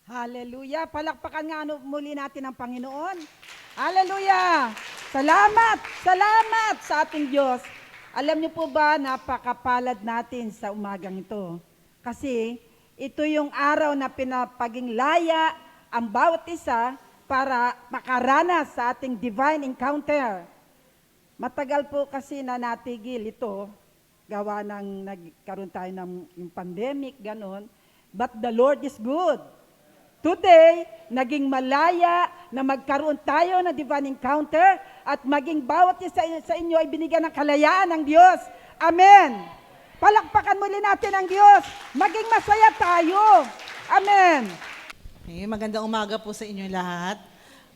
Hallelujah. Palakpakan nga muli natin ang Panginoon. Hallelujah. Salamat, salamat sa ating Diyos. Alam niyo po ba, napakapalad natin sa umagang ito. Kasi ito yung araw na pinapaging laya ang bawat isa para makaranas sa ating divine encounter. Matagal po kasi na natigil ito, gawa ng nagkaroon tayo ng yung pandemic, ganon. But the Lord is good. Today, naging malaya na magkaroon tayo ng divine encounter at maging bawat isa sa inyo ay binigyan ng kalayaan ng Diyos. Amen. Palakpakan muli natin ang Diyos. Maging masaya tayo. Amen. Okay, magandang umaga po sa inyo lahat.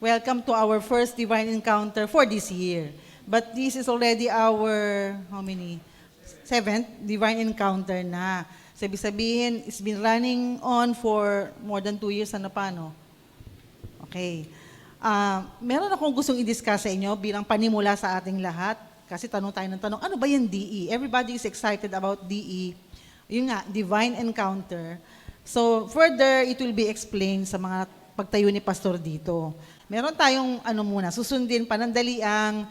Welcome to our first divine encounter for this year. But this is already our, how many? 7th divine encounter na. So, ibig sabihin, it's been running on for more than 2 years, ano pa, no? Okay. Meron akong gustong i-discuss sa inyo bilang panimula sa ating lahat. Kasi tanong tayo ng tanong, ano ba yung DE? Everybody is excited about DE. Yun nga, divine encounter. So, further, it will be explained sa mga pagtayo ni Pastor dito. Meron tayong, susundin panandaliang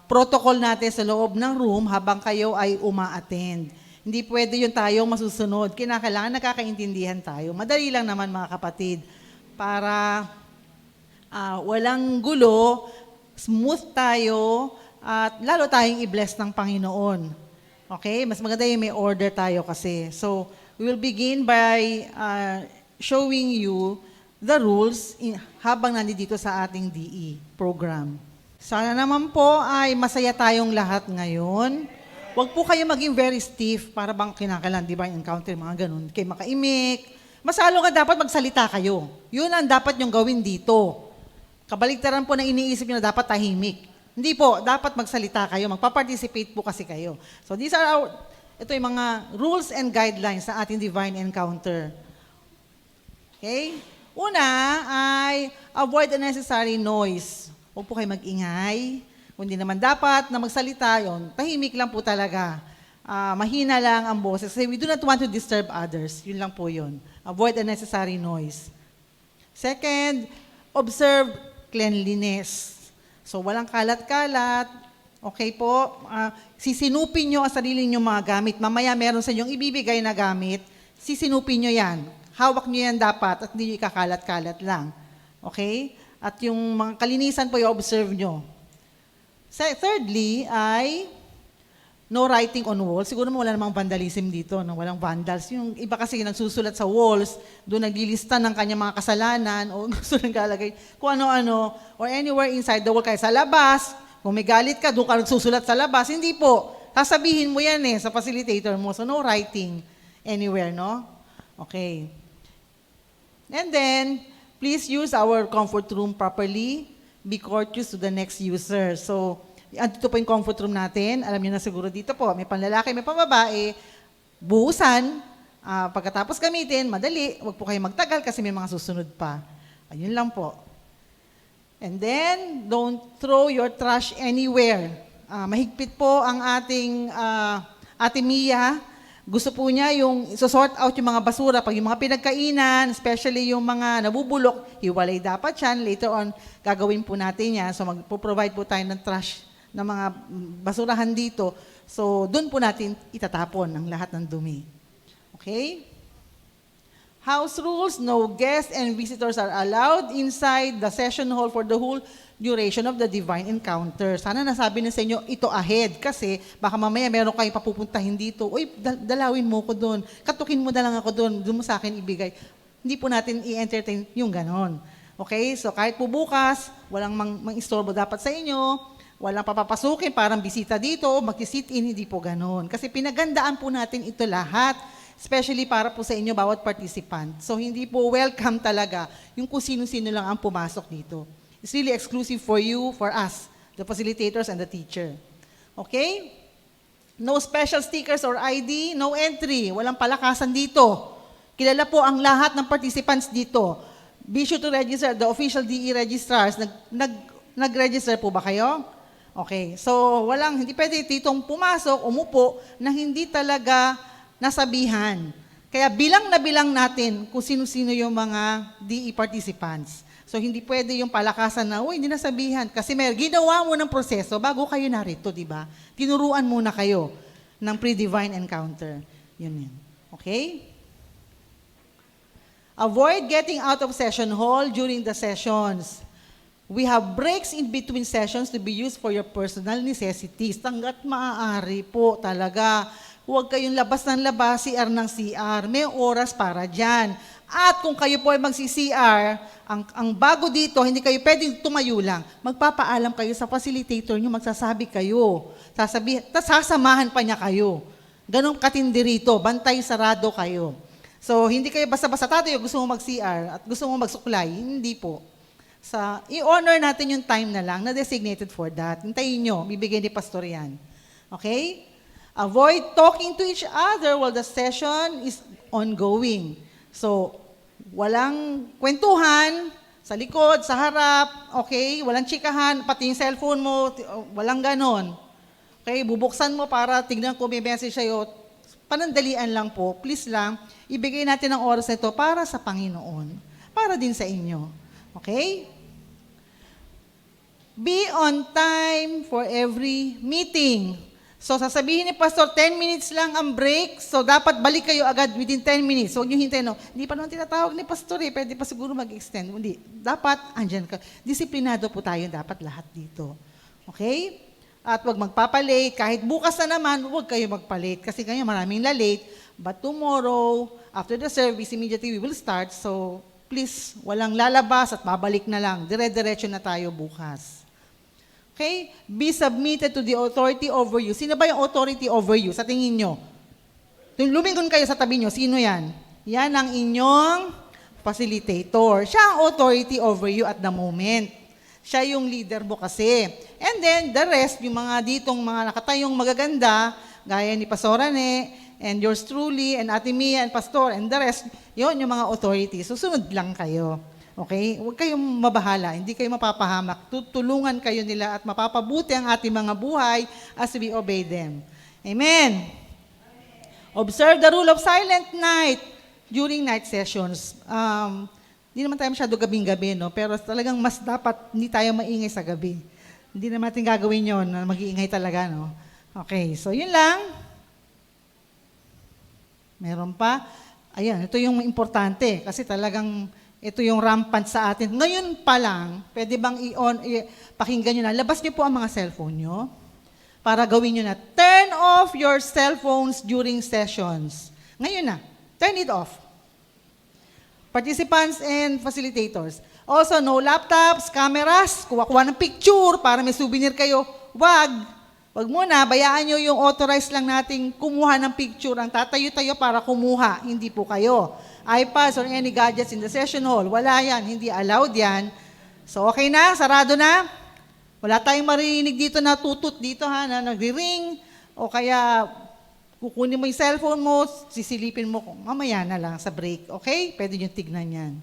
protocol natin sa loob ng room habang kayo ay uma-attend. Hindi pwede yung tayong masusunod. Kinakailangan nakakaintindihan tayo. Madali lang naman mga kapatid. Para walang gulo, smooth tayo, at lalo tayong i-bless ng Panginoon. Okay? Mas maganda yung may order tayo kasi. So, we will begin by showing you the rules habang nandito sa ating DE program. Sana naman po ay masaya tayong lahat ngayon. Huwag po kayo maging very stiff para bang kinakailangan divine encounter, mga ganun. Kayo makaimik. Masalo nga dapat magsalita kayo. Yun ang dapat nyong gawin dito. Kabaligtaran po na iniisip nyo na dapat tahimik. Hindi po, dapat magsalita kayo. Magpa-participate po kasi kayo. So these are ito yung mga rules and guidelines sa ating divine encounter. Okay? Una ay avoid unnecessary noise. Huwag po kayo mag-ingay. Kung hindi naman dapat na magsalita yon, tahimik lang po talaga. Mahina lang ang boses. Kasi we do not want to disturb others. Yun lang po yun. Avoid unnecessary noise. Second, observe cleanliness. So, walang kalat-kalat. Okay po? Sisinupin nyo ang sarili nyo mga gamit. Mamaya meron sa inyong ibibigay na gamit. Sisinupin nyo yan. Hawak nyo yan dapat at hindi nyo ikakalat-kalat lang. Okay? At yung mga kalinisan po, i-observe nyo. Thirdly, ay no writing on walls. Siguro wala namang vandalism dito, no? Walang vandals. Yung iba kasi nagsusulat sa walls, doon naglilista ng kanyang mga kasalanan o gusto nang galagay kung ano-ano, or anywhere inside the wall, kaya sa labas, kung may galit ka, doon ka nagsusulat sa labas. Hindi po. Sasabihin mo yan sa facilitator mo. So no writing anywhere, no? Okay. And then, please use our comfort room properly. Be courteous to the next user. So, andito po yung comfort room natin. Alam niyo na siguro dito po, may panlalaki, may pambabae, buhusan, pagkatapos gamitin, madali, huwag po kayo magtagal kasi may mga susunod pa. Ayun lang po. And then, don't throw your trash anywhere. Mahigpit po ang ating Ate Mia. Gusto po niya yung sort out yung mga basura. Pag yung mga pinagkainan, especially yung mga nabubulok, hiwalay dapat yan. Later on, gagawin po natin yan. So magpo-provide po tayo ng trash ng mga basurahan dito. So doon po natin itatapon ang lahat ng dumi. Okay? House rules, no guests and visitors are allowed inside the session hall for the whole duration of the divine encounter. Sana nasabi na sa inyo ito ahead kasi baka mamaya meron kayong papupuntahin dito. Uy, dalawin mo ko doon. Katukin mo na lang ako doon. Doon mo sa akin ibigay. Hindi po natin i-entertain yung ganon. Okay? So kahit po bukas, walang mang-istorbo dapat sa inyo, walang papapasukin, parang bisita dito, mag-sit in, hindi po ganon. Kasi pinagandaan po natin ito lahat. Especially para po sa inyo, bawat participant. So hindi po welcome talaga yung kung sino-sino lang ang pumasok dito. It's really exclusive for you, for us, the facilitators and the teacher. Okay? No special stickers or ID, no entry. Walang palakasan dito. Kilala po ang lahat ng participants dito. Be sure to register, the official DE registrars. Nag-register po ba kayo? Okay. So, hindi pwede titong pumasok, umupo, na hindi talaga nasabihan Kaya bilang na bilang natin kung sino-sino yung mga DE participants. So hindi pwede yung palakasan na, uy, hindi nasabihan. Kasi may ginawa mo ng proseso bago kayo narito, di ba? Tinuruan muna kayo ng pre-divine encounter. Yun. Okay? Avoid getting out of session hall during the sessions. We have breaks in between sessions to be used for your personal necessities. Hanggat maaari po talaga. Huwag kayong labas ng labas, CR ng CR. May oras para dyan. At kung kayo po ay magsi-CR, ang bago dito, hindi kayo pwedeng tumayo lang. Magpapaalam kayo sa facilitator nyo, magsasabi kayo. Sasamahan pa niya kayo. Ganong katindi rito, bantay sarado kayo. So, hindi kayo basta-basta tatayo, gusto mo mag-CR at gusto mo magsuklay. Hindi po. I-honor natin yung time na lang na designated for that. Hintayin nyo, bibigay ni pastor yan. Okay? Avoid talking to each other while the session is ongoing. So, walang kwentuhan sa likod, sa harap, okay? Walang chikahan, pati yung cellphone mo, walang ganon. Okay? Bubuksan mo para tignan ko may message sa'yo. Panandalian lang po, please lang, ibigay natin ang oras na ito para sa Panginoon. Para din sa inyo. Okay? Be on time for every meeting. So, sasabihin ni Pastor, 10 minutes lang ang break. So, dapat balik kayo agad within 10 minutes. So, huwag nyo hintayin, no? Hindi pa naman tinatawag ni Pastor, pwede pa siguro mag-extend. Hindi. Dapat, andyan ka. Disiplinado po tayo dapat lahat dito. Okay? At huwag magpapalate. Kahit bukas na naman, huwag kayo magpalate. Kasi ganyan, maraming lalate. But tomorrow, after the service, immediately we will start. So, please, walang lalabas at babalik na lang. Dire-diretso na tayo bukas. Okay? Be submitted to the authority over you. Sino ba yung authority over you? Sa tingin nyo? Lumingon kayo sa tabi nyo. Sino yan? Yan ang inyong facilitator. Siya ang authority over you at the moment. Siya yung leader mo kasi. And then, the rest, yung mga ditong mga nakatayong magaganda, gaya ni Pastor Rene, and yours truly, and Ate Mia, and Pastor, and the rest, yon yung mga authority. Susunod lang kayo. Okay? Huwag kayong mabahala. Hindi kayo mapapahamak. Tutulungan kayo nila at mapapabuti ang ating mga buhay as we obey them. Amen. Observe the rule of silent night during night sessions. Hindi naman tayo masyado gabing-gabi, no? Pero talagang mas dapat hindi tayo maingay sa gabi. Hindi naman natin gagawin yon na mag-iingay talaga, no? Okay, so yun lang. Meron pa. Ayan, ito yung importante kasi talagang ito yung rampant sa atin. Ngayon pa lang, pwede bang pakinggan nyo na, labas nyo po ang mga cellphone nyo para gawin nyo na, turn off your cellphones during sessions. Ngayon na, turn it off. Participants and facilitators. Also, no laptops, cameras, kuha-kuha ng picture para may souvenir kayo. Wag muna, bayaan nyo yung authorized lang nating kumuha ng picture. Ang tatayo-tayo para kumuha, hindi po kayo. iPads or any gadgets in the session hall. Wala yan, hindi allowed yan. So okay na, sarado na. Wala tayong marinig dito na tutut dito ha, na nagri-ring. O kaya kukunin mo yung cellphone mo, sisilipin mo kung mamaya na lang sa break. Okay? Pwede nyo tignan yan.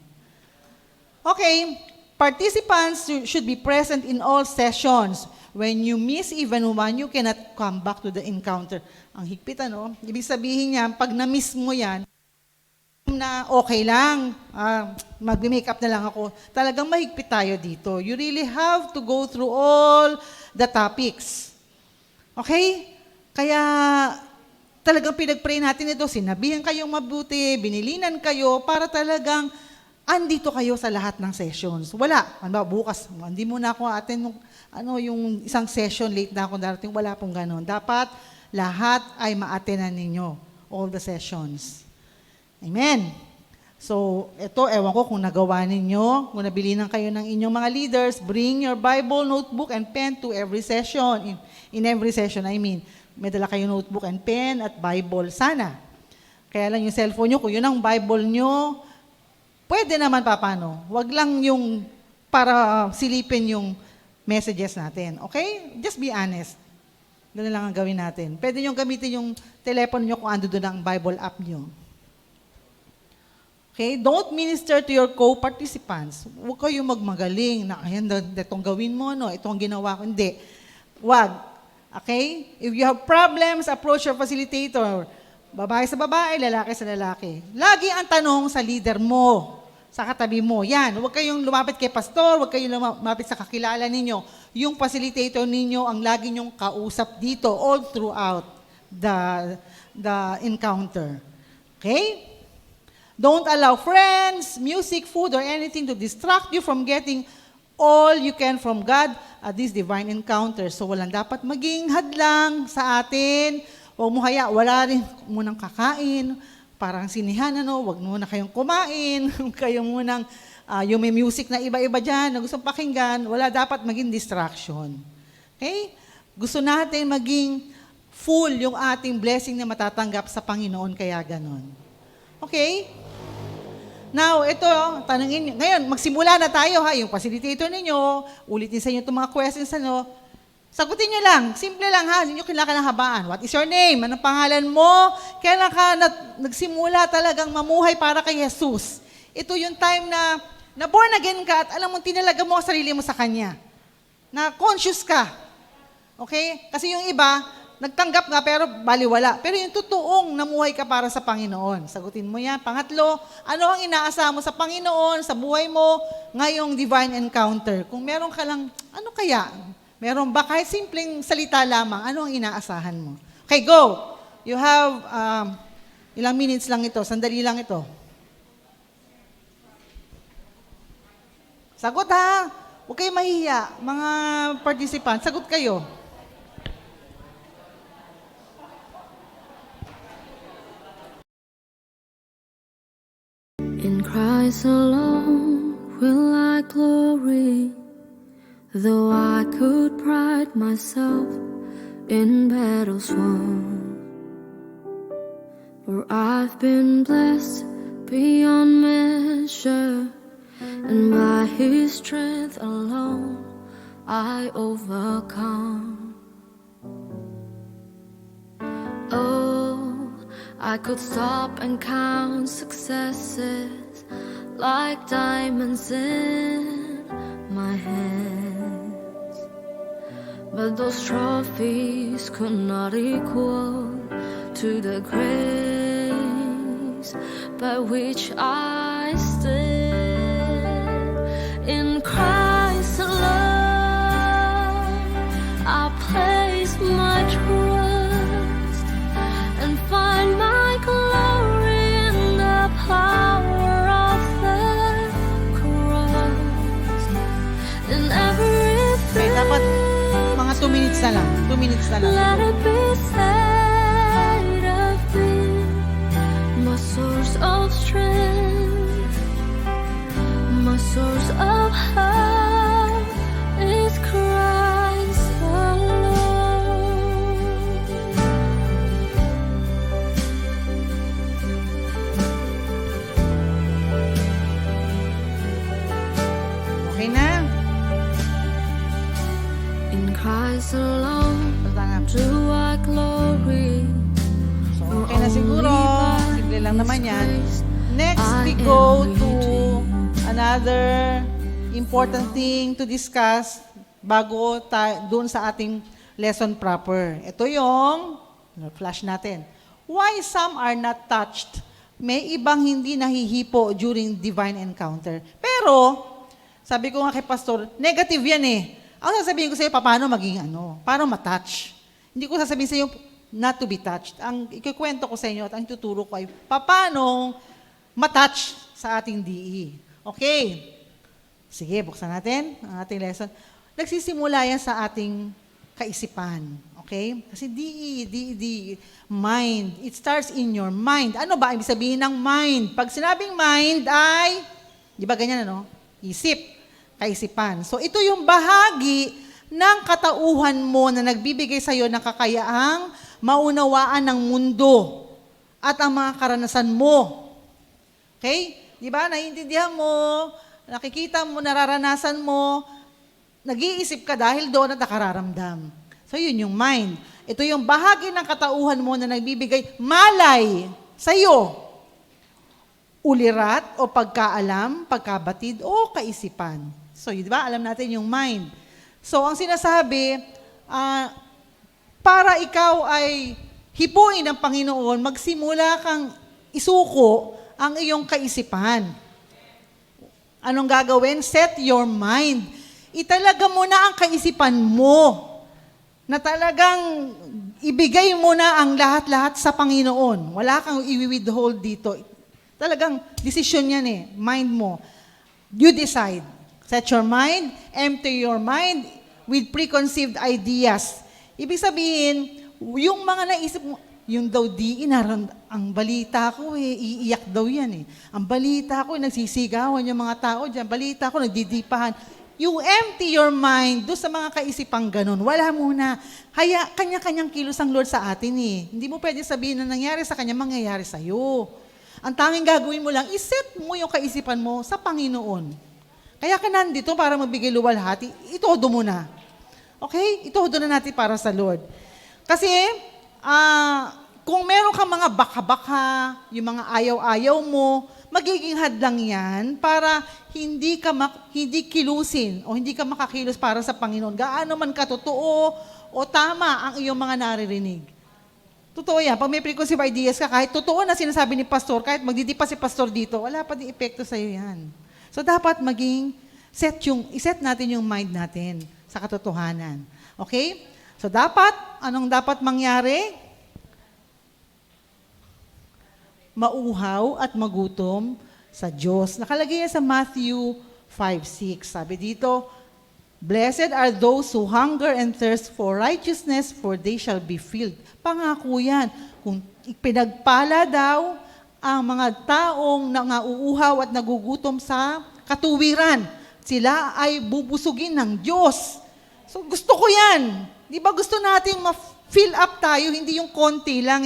Okay, participants should be present in all sessions. When you miss even one, you cannot come back to the encounter. Ang higpit, ano? Ibig sabihin niya, pag na-miss mo yan, na okay lang, mag-makeup na lang ako. Talagang mahigpit tayo dito. You really have to go through all the topics. Okay? Kaya talagang pinag-pray natin ito, sinabihan kayong mabuti, binilinan kayo para talagang andito kayo sa lahat ng sessions. Wala. Bukas, hindi muna ako attend yung isang session, late na ako darating, wala pong ganon. Dapat lahat ay ma-attendan ninyo, all the sessions. Amen. So, ito, ewan ko kung nagawa ninyo, kung nabilinan kayo ng inyong mga leaders, bring your Bible, notebook, and pen to every session. In every session, I mean, may dala kayo notebook and pen at Bible. Sana. Kaya lang yung cellphone nyo, kung yun ang Bible nyo, pwede naman paano. Huwag lang yung para silipin yung messages natin. Okay? Just be honest. Ganun lang ang gawin natin. Pwede nyo gamitin yung telepono nyo kung ando doon ang Bible app nyo. Okay? Don't minister to your co-participants. Huwag kayong magmagaling na, ayan, itong gawin mo, no? Itong ginawa ko. Hindi. Huwag. Okay? If you have problems, approach your facilitator. babae sa babae, lalaki sa lalaki. Lagi ang tanong sa leader mo, sa katabi mo. Yan, huwag kayong lumapit kay pastor, huwag kayong lumapit sa kakilala ninyo. Yung facilitator ninyo ang lagi nyong kausap dito all throughout the encounter. Okay? Don't allow friends, music, food, or anything to distract you from getting all you can from God at this divine encounter. So walang dapat maging hadlang sa atin. Huwag mo wala rin munang kakain. Parang sinihan, wag muna kayong kumain. Huwag kayong munang, yung may music na iba-iba dyan, na gustong pakinggan, wala dapat maging distraction. Okay? Gusto natin maging full yung ating blessing na matatanggap sa Panginoon, kaya ganon. Okay? Now, ito, tanungin nyo. Ngayon, magsimula na tayo ha, yung facilitator ninyo, ulitin sa inyo itong mga questions, sagutin nyo lang, simple lang ha, hindi nyo kailangan ng habaan. What is your name? Anong pangalan mo? Kailan ka nagsimula talagang mamuhay para kay Jesus? Ito yung time na born again ka at alam mo, tinalaga mo ang sarili mo sa Kanya. Na conscious ka. Okay? Kasi yung iba, nagtanggap nga pero baliwala. Pero yung totoong namuhay ka para sa Panginoon. Sagutin mo yan. Pangatlo, ano ang inaasahan mo sa Panginoon, sa buhay mo, ngayong divine encounter? Kung meron ka lang, ano kaya? Meron ba kahit simpleng salita lamang, ano ang inaasahan mo? Okay, go! You have, ilang minutes lang ito, sandali lang ito. Sagot ha! Huwag kayo mahihiya, mga participants, sagot kayo. In Christ alone will I glory, though I could pride myself in battles won. For I've been blessed beyond measure, and by His strength alone I overcome. Oh, I could stop and count successes like diamonds in my hands, but those trophies could not equal to the grace by which I stand. In Christ alone I place my trust and find my glory in the power of the cross. In Okay, dapat mga 2 minutes na lang. 2 minutes na lang. let it be said of me, my source of strength, my source of hope is Christ alone. Okay na? In Christ alone Basta nga. do I glory. So, okay na siguro. Simple lang naman yan. Next, we go to another important thing to discuss bago doon sa ating lesson proper. Ito yung, flash natin. Why some are not touched? May ibang hindi nahihipo during divine encounter. Pero, sabi ko nga kay pastor, negative yan eh. Ang sasabihin ko sa iyo, paano maging paano matouch? Hindi ko sasabihin sa iyo, not to be touched. Ang ikikwento ko sa inyo at ang tuturo ko ay, paano matouch sa ating DE. Okay. Sige, buksan natin ang ating lesson. Nagsisimula yan sa ating kaisipan. Okay? Kasi DE, mind. It starts in your mind. Ano ba ibig sabihin ng mind? Pag sinabing mind ay, di ba ganyan Isip, kaisipan. So ito yung bahagi ng katauhan mo na nagbibigay sa iyo ng kakayaang maunawaan ng mundo at ang mga karanasan mo. Okay? Di ba? Naiintindihan mo, nakikita mo, nararanasan mo, nag-iisip ka dahil doon at nakararamdam. So yun yung mind. Ito yung bahagi ng katauhan mo na nagbibigay malay sa iyo. Ulirat o pagkaalam, pagkabatid o kaisipan. So, di ba? Alam natin yung mind. So, ang sinasabi, para ikaw ay hipuin ng Panginoon, magsimula kang isuko ang iyong kaisipan. Anong gagawin? Set your mind. Italaga mo na ang kaisipan mo na talagang ibigay mo na ang lahat-lahat sa Panginoon. Wala kang i-withhold dito. Talagang desisyon yan mind mo. You decide. Set your mind, empty your mind with preconceived ideas. Ibig sabihin, yung mga naisip mo, yung daw ang balita ko iiyak daw yan Ang balita ko, nagsisigawan yung mga tao dyan. Balita ko, nagdidipahan. You empty your mind doon sa mga kaisipang ganun. Wala muna. Kaya kanya-kanyang kilos ang Lord sa atin Hindi mo pwede sabihin na nangyari sa Kanya, mangyayari sa'yo. Ang tanging gagawin mo lang, iset mo yung kaisipan mo sa Panginoon. Kaya ka nandito para magbigay luwalhati, itodo mo na. Okay? Itodo na natin para sa Lord. Kasi, kung meron kang mga baka-baka, yung mga ayaw-ayaw mo, magiging hadlang yan para hindi kilusin o hindi ka makakilos para sa Panginoon. Gaano man katotoo o tama ang iyong mga naririnig. Totoo yan. Pag may preconceived ideas ka, kahit totoo na sinasabi ni pastor, kahit magdidipa si pastor dito, wala pa din epekto sa'yo yan. So, dapat iset natin yung mind natin sa katotohanan. Okay? So, anong dapat mangyari? Mauhaw at magutom sa Diyos. Nakalagay yan sa Matthew 5:6. Sabi dito, Blessed are those who hunger and thirst for righteousness, for they shall be filled. Pangako yan. Kung pinagpala daw ang mga taong nangauuhaw at nagugutom sa katuwiran, sila ay bubusugin ng Diyos. So gusto ko yan. Di ba gusto nating ma-fill up tayo, hindi yung konti lang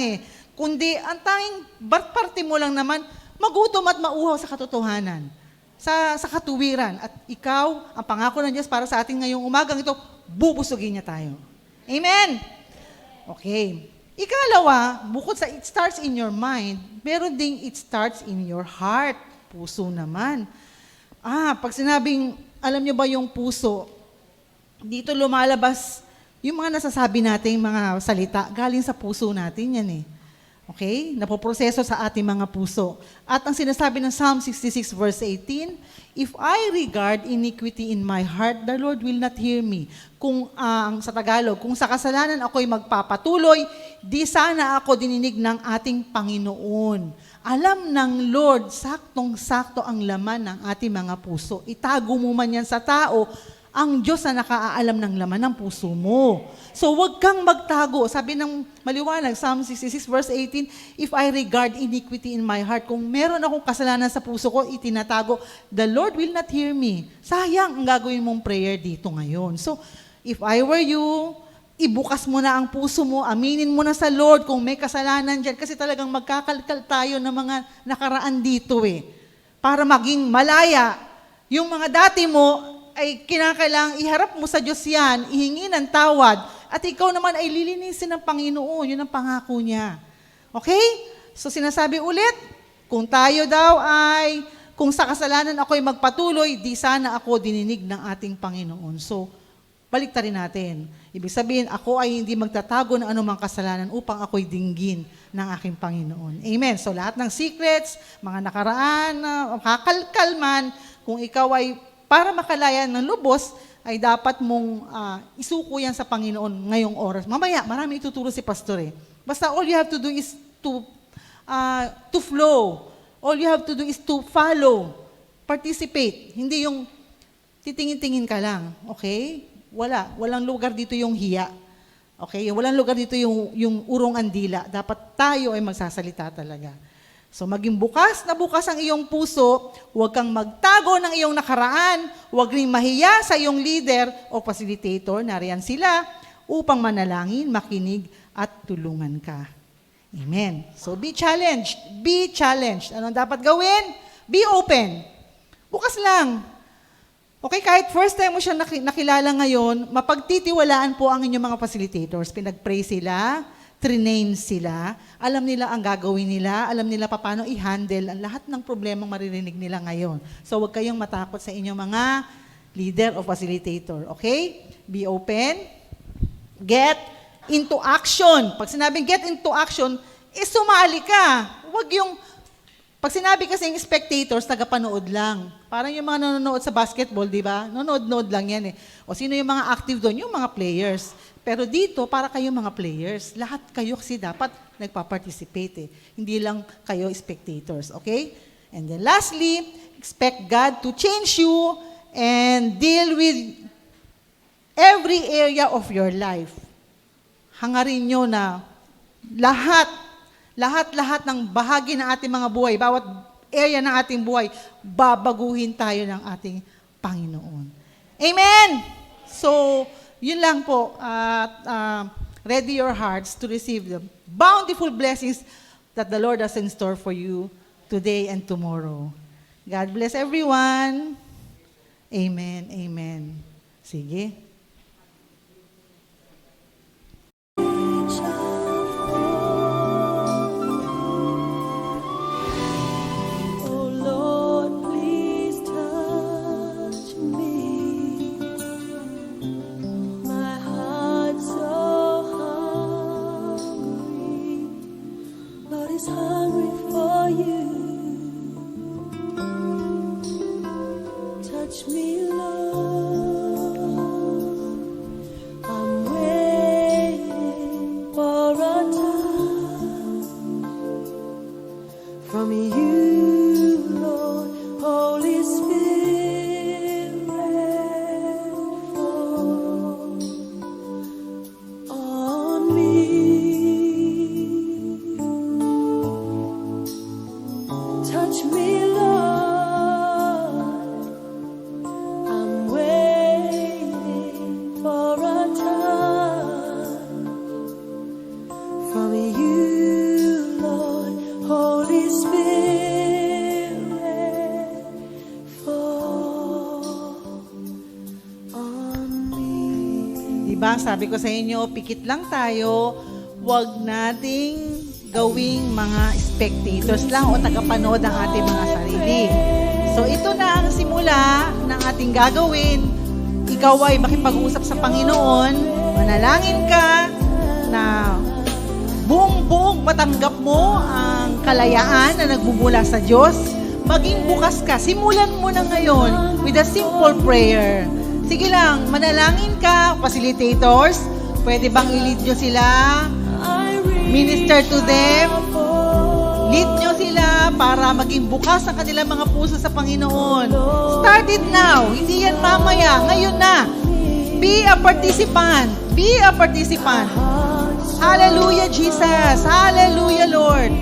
kundi ang tanging parte mo lang naman, magutom at mauhaw sa katotohanan, sa katuwiran. At ikaw, ang pangako ng Diyos para sa atin ngayong umagang ito, bubusugin niya tayo. Amen? Okay. Ikalawa, bukod sa it starts in your mind, meron ding it starts in your heart. Puso naman. Pag sinabing, alam niyo ba yung puso, dito lumalabas yung mga nasasabi nating mga salita, galing sa puso natin yan Okay? Napoproseso sa ating mga puso. At ang sinasabi ng Psalm 66 verse 18, If I regard iniquity in my heart, the Lord will not hear me. Kung sa Tagalog, kung sa kasalanan ako'y magpapatuloy, di sana ako dininig ng ating Panginoon. Alam ng Lord, saktong-sakto ang laman ng ating mga puso. Itago mo man yan sa tao, ang Diyos na nakaalam ng laman ng puso mo. So, huwag kang magtago. Sabi ng maliwanag, Psalm 66 verse 18, If I regard iniquity in my heart, kung meron akong kasalanan sa puso ko, itinatago, the Lord will not hear me. Sayang ang gagawin mong prayer dito ngayon. So, if I were you, ibukas mo na ang puso mo, aminin mo na sa Lord kung may kasalanan dyan, kasi talagang magkakalkal tayo ng mga nakaraan dito para maging malaya. Yung mga dati mo, ay kinakailangang iharap mo sa Diyos yan, ihingi ng tawad, at ikaw naman ay lilinisin ng Panginoon. Yun ang pangako niya. Okay? So sinasabi ulit, kung tayo daw kung sa kasalanan ako'y magpatuloy, di sana ako dininig ng ating Panginoon. So, baliktarin natin. Ibig sabihin, ako ay hindi magtatago ng anumang kasalanan upang ako'y dinggin ng aking Panginoon. Amen. So lahat ng secrets, mga nakaraan, kakalkal man, kung ikaw ay para makalaya ng lubos, ay dapat mong isuko yan sa Panginoon ngayong oras. Mamaya, marami ituturo si Pastor Basta all you have to do is to flow. All you have to do is to follow. Participate. Hindi yung titingin-tingin ka lang. Okay? Walang lugar dito yung hiya. Okay? Walang lugar dito yung urong andila. Dapat tayo ay magsasalita talaga. So maging bukas na bukas ang iyong puso, huwag kang magtago ng iyong nakaraan, huwag ring mahiya sa iyong leader o facilitator, nariyan sila, upang manalangin, makinig, at tulungan ka. Amen. So be challenged. Be challenged. Anong dapat gawin? Be open. Bukas lang. Okay, kahit first time mo siya nakilala ngayon, mapagtitiwalaan po ang inyong mga facilitators. Pinag-pray sila, trinain sila, alam nila ang gagawin nila, alam nila paano i-handle ang lahat ng problemang maririnig nila ngayon. So huwag kayong matakot sa inyong mga leader o facilitator. Okay? Be open. Get into action. Pag sinabing get into action, sumali ka. Huwag yung, pag sinabi kasing spectators, tagapanood lang. Parang yung mga nanonood sa basketball, di ba? Nanonood lang yan eh. O sino yung mga active doon? Yung mga players. Pero dito, para kayo mga players, lahat kayo kasi dapat nagpa-participate eh. Hindi lang kayo spectators, okay? And then lastly, expect God to change you and deal with every area of your life. Hangarin nyo na lahat ng bahagi ng ating mga buhay, bawat area ng ating buhay, babaguhin tayo ng ating Panginoon. Amen! So, yun lang po. Ready your hearts to receive the bountiful blessings that the Lord has in store for you today and tomorrow. God bless everyone. Amen. Amen. Sige. Oh Lord, please touch me. My heart's so hungry. Lord is hungry for you. Touch me, Lord. I'm waiting for a touch from you, Lord. Holy Spirit, fall on me. Touch me, Lord. I'm waiting for a touch from you, Lord. Holy Spirit, fall on me. Diba, sabi ko sa inyo, pikit lang tayo, huwag nating gawing mga spectators lang o tagapanood ng ating mga sarili. So ito na ang simula ng ating gagawin. Ikaw ay makipag-usap sa Panginoon, manalangin ka na buong matanggap mo ang kalayaan na nagbubula sa Diyos. Maging bukas ka. Simulan mo na ngayon with a simple prayer. Sige lang, manalangin ka, facilitators. Pwede bang i-lead nyo sila? Minister to them. Lead nyo sila para maging bukas ang kanilang mga puso sa Panginoon. Start it now. Hindi yan mamaya. Ngayon na. Be a participant. Be a participant. Hallelujah, Jesus. Hallelujah, Lord.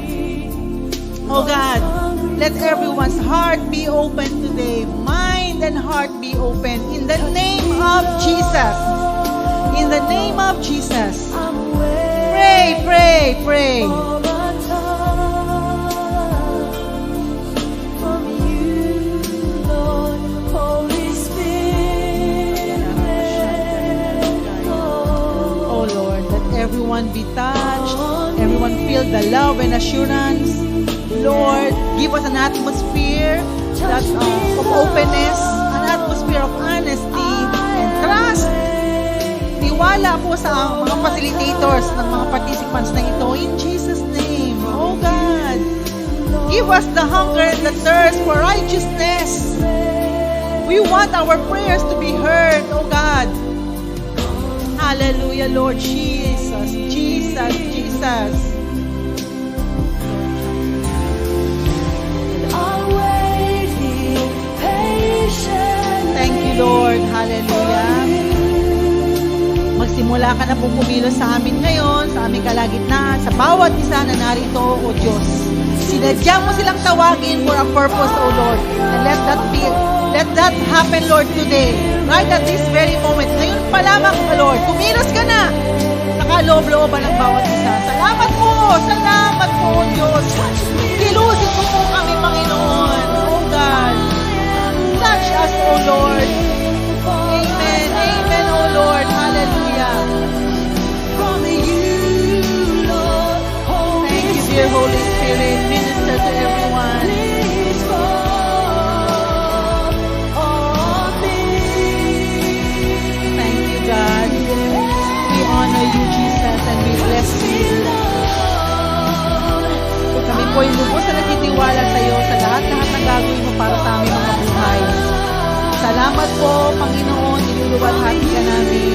Oh God, let everyone's heart be open today. Mind and heart be open. In the name of Jesus. In the name of Jesus. Pray, pray, pray. Everyone be touched. Everyone feel the love and assurance. Lord, give us an atmosphere that, of openness, an atmosphere of honesty and trust. Tiwala po sa mga facilitators ng mga participants na ito. In Jesus' name, oh God, give us the hunger and the thirst for righteousness. We want our prayers to be heard, oh God. Hallelujah, Lord Jesus, Jesus, Jesus. Thank you, Lord. Hallelujah. Magsimula ka na pong kumilos sa amin ngayon, sa aming kalagitnaan, sa bawat isa na narito, O Diyos. Sinadya mo silang tawagin for a purpose, O Lord. And let that happen, Lord, today. Right at this very moment. Ngayon pa lamang, Lord. Kumilos ka na sa kaloob-looban ng bawat isa. Salamat po! Salamat po, O Diyos. Kilusin mo po kami, Panginoon. Oh God. Touch us, O Lord. Amen. Amen, O Lord. Hallelujah. Thank you, dear Holy Spirit. Minister to everyone. Thank you, God. We honor you, Jesus. po, Panginoon, niluluwalhati ka namin.